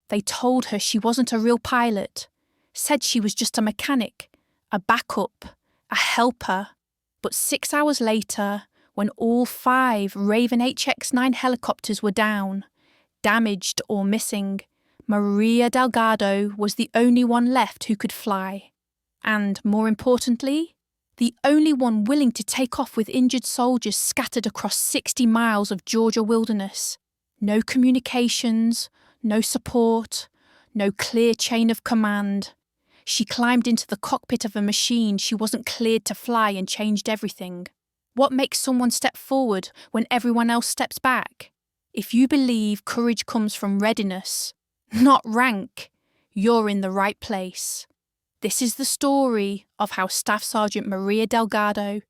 They told her she wasn't a real pilot, said she was just a mechanic, a backup, a helper. But 6 hours later, when all 5 Raven HX-9 helicopters were down, damaged or missing, Maria Delgado was the only one left who could fly. And, more importantly, the only one willing to take off with injured soldiers scattered across 60 miles of Georgia wilderness. No communications, no support, no clear chain of command. She climbed into the cockpit of a machine she wasn't cleared to fly and changed everything. What makes someone step forward when everyone else steps back? If you believe courage comes from readiness, not rank, you're in the right place. This is the story of how Staff Sergeant Maria Delgado,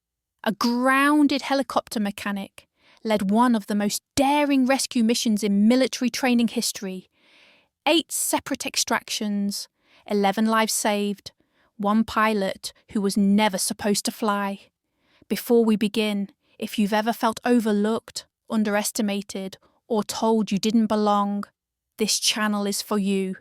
a grounded helicopter mechanic, led one of the most daring rescue missions in military training history. 8 separate extractions, 11 lives saved, 1 pilot who was never supposed to fly. Before we begin, if you've ever felt overlooked, underestimated, or told you didn't belong, this channel is for you.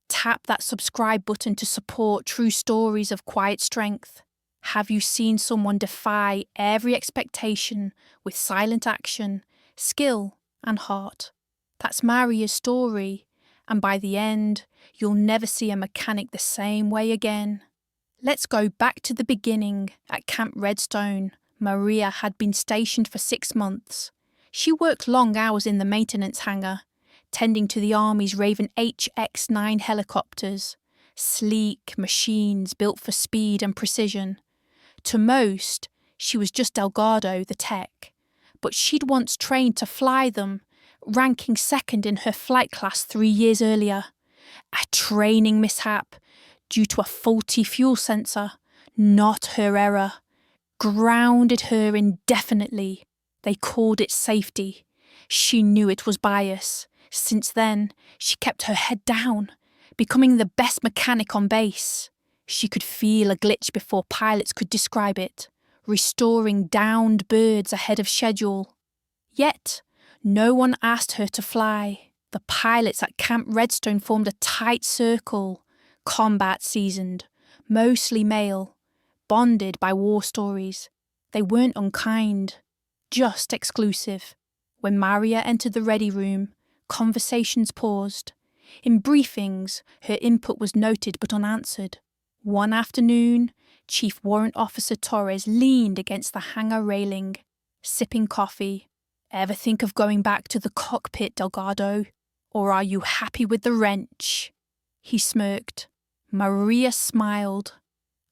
Tap that subscribe button to support true stories of quiet strength. Have you seen someone defy every expectation with silent action, skill, and heart? That's Maria's story, and by the end, you'll never see a mechanic the same way again. Let's go back to the beginning. At Camp Redstone, Maria had been stationed for 6 months. She worked long hours in the maintenance hangar, tending to the Army's Raven HX-9 helicopters, sleek machines built for speed and precision. To most, she was just Delgado, the tech, but she'd once trained to fly them, ranking second in her flight class 3 years earlier. A training mishap due to a faulty fuel sensor, not her error, grounded her indefinitely. They called it safety. She knew it was bias. Since then, she kept her head down, becoming the best mechanic on base. She could feel a glitch before pilots could describe it, restoring downed birds ahead of schedule. Yet, no one asked her to fly. The pilots at Camp Redstone formed a tight circle, combat seasoned, mostly male, bonded by war stories. They weren't unkind, just exclusive. When Maria entered the ready room, conversations paused. In briefings, her input was noted but unanswered. One afternoon, Chief Warrant Officer Torres leaned against the hangar railing, sipping coffee. Ever think of going back to the cockpit, Delgado? Or are you happy with the wrench? He smirked. Maria smiled,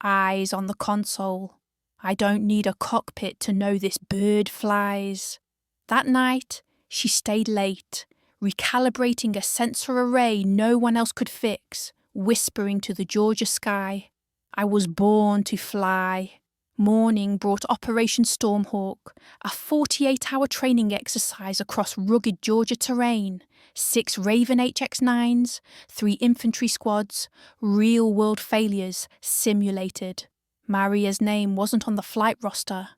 eyes on the console. I don't need a cockpit to know this bird flies. That night, she stayed late, recalibrating a sensor array no one else could fix, whispering to the Georgia sky. I was born to fly. Morning brought Operation Stormhawk, a 48-hour training exercise across rugged Georgia terrain, 6 Raven HX-9s, 3 infantry squads, real-world failures simulated. Maria's name wasn't on the flight roster,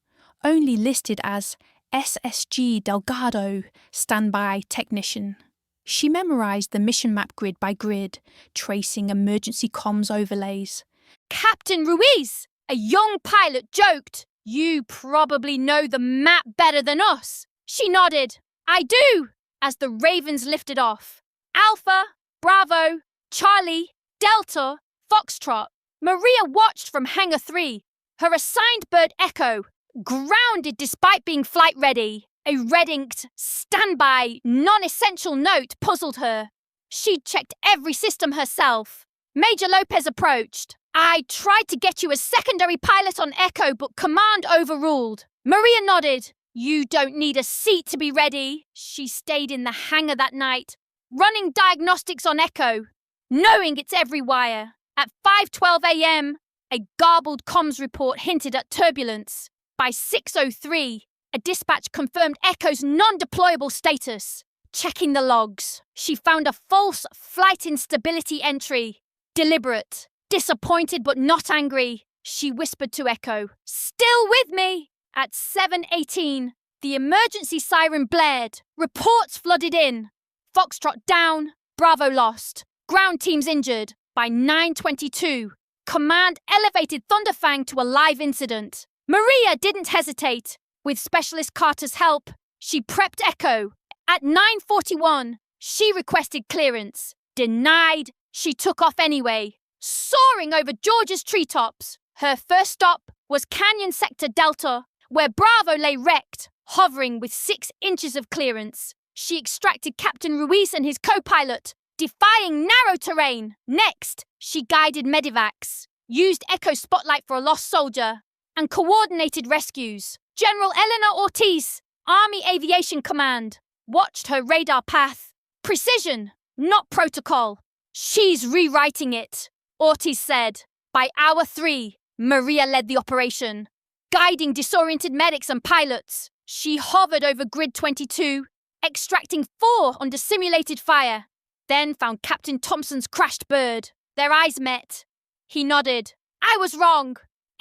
only listed as SSG Delgado, standby technician. She memorised the mission map grid by grid, tracing emergency comms overlays. Captain Ruiz, a young pilot, joked, "You probably know the map better than us." She nodded. "I do," as the Ravens lifted off. Alpha, Bravo, Charlie, Delta, Foxtrot. Maria watched from Hangar 3, her assigned bird Echo, grounded despite being flight ready. A red-inked, standby, non-essential note puzzled her. She'd checked every system herself. Major Lopez approached. "I tried to get you a secondary pilot on Echo, but command overruled." Maria nodded. "You don't need a seat to be ready." She stayed in the hangar that night, running diagnostics on Echo, knowing its every wire. At 5:12 a.m., a garbled comms report hinted at turbulence. By 6:03, a dispatch confirmed Echo's non-deployable status. Checking the logs, she found a false flight instability entry. Deliberate, disappointed but not angry, she whispered to Echo, "Still with me?" At 7:18, the emergency siren blared. Reports flooded in. Foxtrot down, Bravo lost. ground teams injured. By 9:22, command elevated Thunderfang to a live incident. Maria didn't hesitate. With Specialist Carter's help, she prepped Echo. At 9:41, she requested clearance. Denied, she took off anyway, soaring over Georgia's treetops. Her first stop was Canyon Sector Delta, where Bravo lay wrecked, hovering with 6 inches of clearance. She extracted Captain Ruiz and his co-pilot, defying narrow terrain. Next, she guided medivacs, used Echo Spotlight for a lost soldier, and coordinated rescues. General Eleanor Ortiz, Army Aviation Command, watched her radar path. Precision, not protocol. She's rewriting it, Ortiz said. By hour 3, Maria led the operation, guiding disoriented medics and pilots. She hovered over Grid 22, extracting 4 under simulated fire, then found Captain Thompson's crashed bird. Their eyes met. He nodded. I was wrong.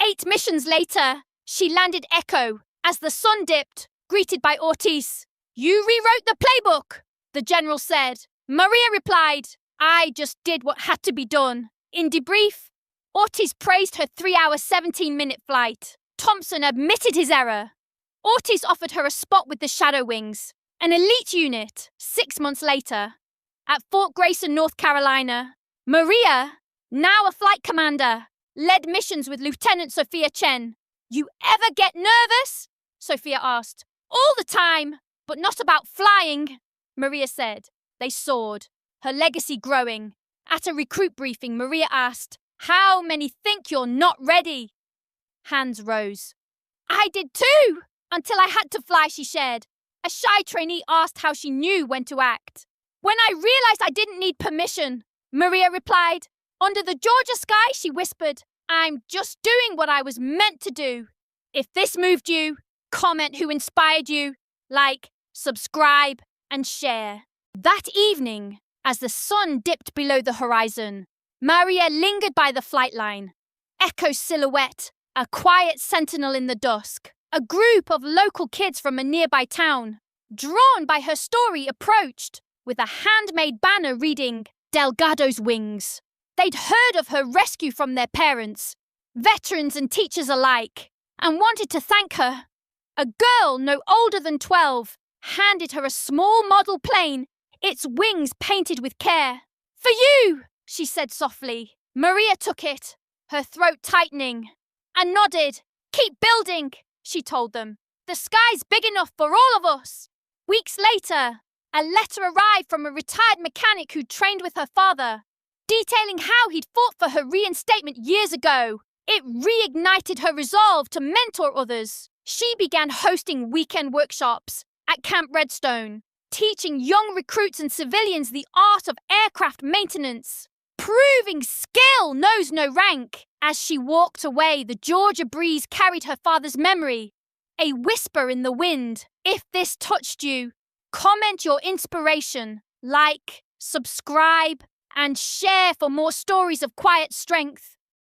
8 missions later, she landed Echo as the sun dipped, greeted by Ortiz. You rewrote the playbook, the general said. Maria replied, I just did what had to be done. In debrief, Ortiz praised her 3-hour, 17-minute flight. Thompson admitted his error. Ortiz offered her a spot with the Shadow Wings, an elite unit, 6 months later. At Fort Grayson, North Carolina, Maria, now a flight commander, led missions with Lieutenant Sophia Chen. You ever get nervous? Sophia asked. All the time, but not about flying, Maria said. They soared, her legacy growing. At a recruit briefing, Maria asked, How many think you're not ready? Hands rose. I did too, until I had to fly, she shared. A shy trainee asked how she knew when to act. When I realized I didn't need permission, Maria replied. Under the Georgia sky, she whispered, I'm just doing what I was meant to do. If this moved you, comment who inspired you, like, subscribe, and share. That evening, as the sun dipped below the horizon, Maria lingered by the flight line. Echo's silhouette, a quiet sentinel in the dusk. A group of local kids from a nearby town, drawn by her story, approached with a handmade banner reading, Delgado's Wings. They'd heard of her rescue from their parents, veterans and teachers alike, and wanted to thank her. A girl no older than 12 handed her a small model plane, its wings painted with care. For you, she said softly. Maria took it, her throat tightening, and nodded. Keep building, she told them. The sky's big enough for all of us. Weeks later, a letter arrived from a retired mechanic who trained with her father, detailing how he'd fought for her reinstatement years ago. It reignited her resolve to mentor others. She began hosting weekend workshops at Camp Redstone, teaching young recruits and civilians the art of aircraft maintenance. Proving skill knows no rank. As she walked away, the Georgia breeze carried her father's memory, a whisper in the wind. If this touched you, comment your inspiration, like, subscribe, and share for more stories of quiet strength.